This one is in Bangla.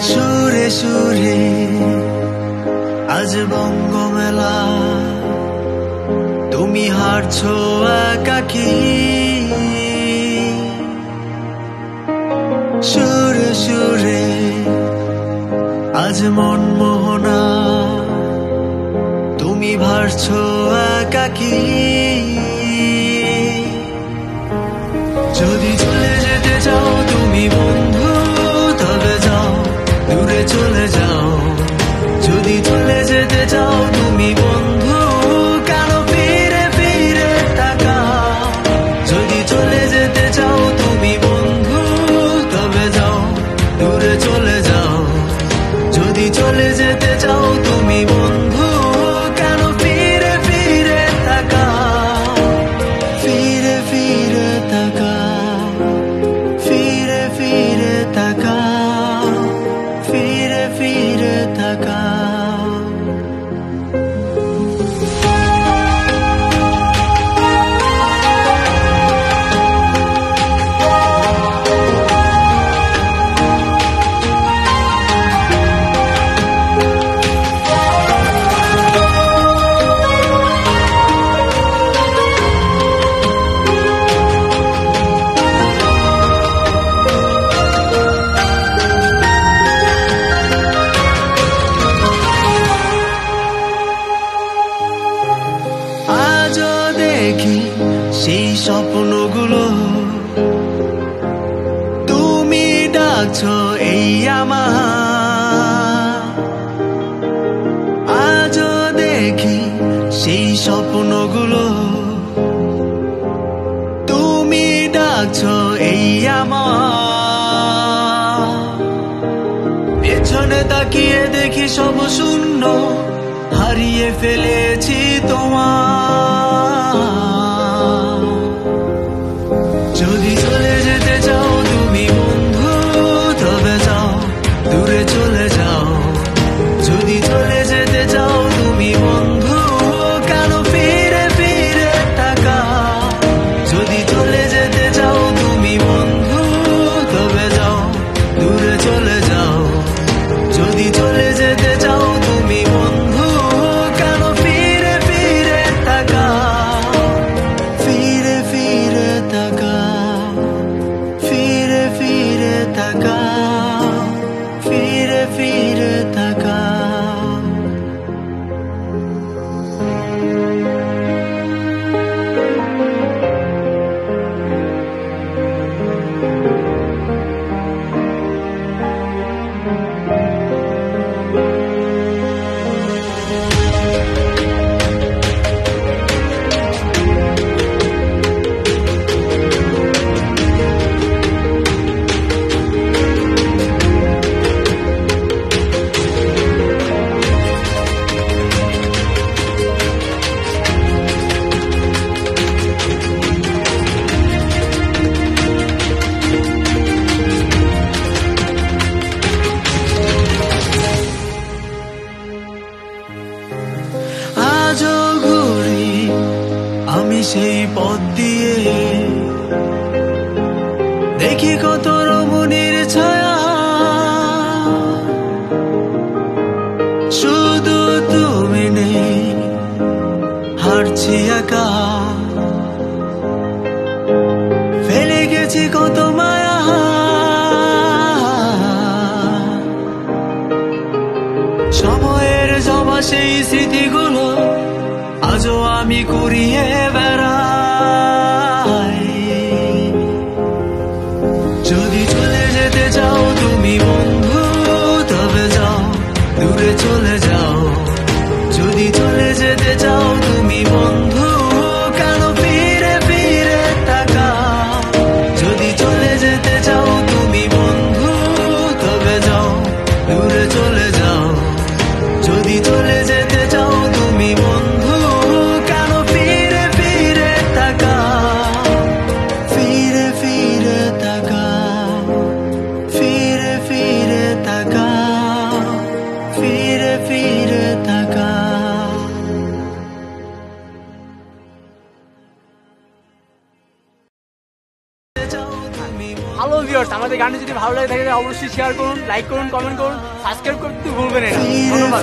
সুরে সুরে আজ বঙ্গমেলা, তুমি হারছো একাকী। সুরে সুরে আজ মনমোহনা, তুমি ভাসছো একাকী। যদি চলে যেতে চাও তুমি বন্ধু, তবে যাও, দূরে চলে যাও। যদি চলে যেতে চাও তুমি বন্ধু, কেন ফিরে ফিরে তাকাও। যদি চলে যেতে চাও তুমি বন্ধু, তবে যাও, দূরে চলে যাও। যদি চলে যেতে চাও তুমি বন্ধু, কেন ফিরে ফিরে তাকাও। ফিরে ফিরে তাকাও, ফিরে ফিরে তাকাও, ফিরে ফিরে তাকাও। দেখি সেই স্বপ্নগুলো, তুমি ডাকছো এই আমার। আজও দেখি সেই স্বপ্নগুলো, তুমি ডাকছো এই আমার। পেছনে তাকিয়ে দেখি সব শূন্য, হারিয়ে ফেলেছি তোমার। যদি চলে যেতে চাও তুমি বন্ধু, তবে যাও, দূরে চলে যাও। যদি চলে যেতে চাও তুমি বন্ধু, কেন ফিরে ফিরে তাকাও। যদি চলে যেতে চাও তুমি বন্ধু, তবে যাও, দূরে চলে যাও। যদি চলে যেতে চাও তুমি বন্ধু, কেন ফিরে ফিরে তাকাও। ফিরে ফিরে তাকাও, ফিরে ফিরে তাকাও, ফিরে ফিরে তাকাও। আজও ঘুরি আমি সেই পথ দিয়ে, দেখি কত রমণীর ছায়া। শুধু তুমি নেই, হারছি একা। ফেলে গেছি কত মায়া, সময়ের জমা সেই স্মৃতিগুলো আজও আমি কুড়িয়ে বেড়াই। যদি চলে যেতে চাও তুমি বন্ধু, তবে যাও, দূরে চলে যাও। যদি চলে যেতে চাও তুমি বন্ধু, কেন ফিরে ফিরে তাকাও। যদি চলে যেতে চাও তুমি বন্ধু, তবে যাও, দূরে চলে যাও। যদি চলে যেতে চাও তুমি বন্ধু, কেন ফিরে ফিরে হ্যালো ভিউয়ার্স, আমাদের গানটি যদি ভালো লাগে থাকে অবশ্যই শেয়ার করুন, লাইক করুন, কমেন্ট করুন, সাবস্ক্রাইব করতে ভুলবেন না। ধন্যবাদ।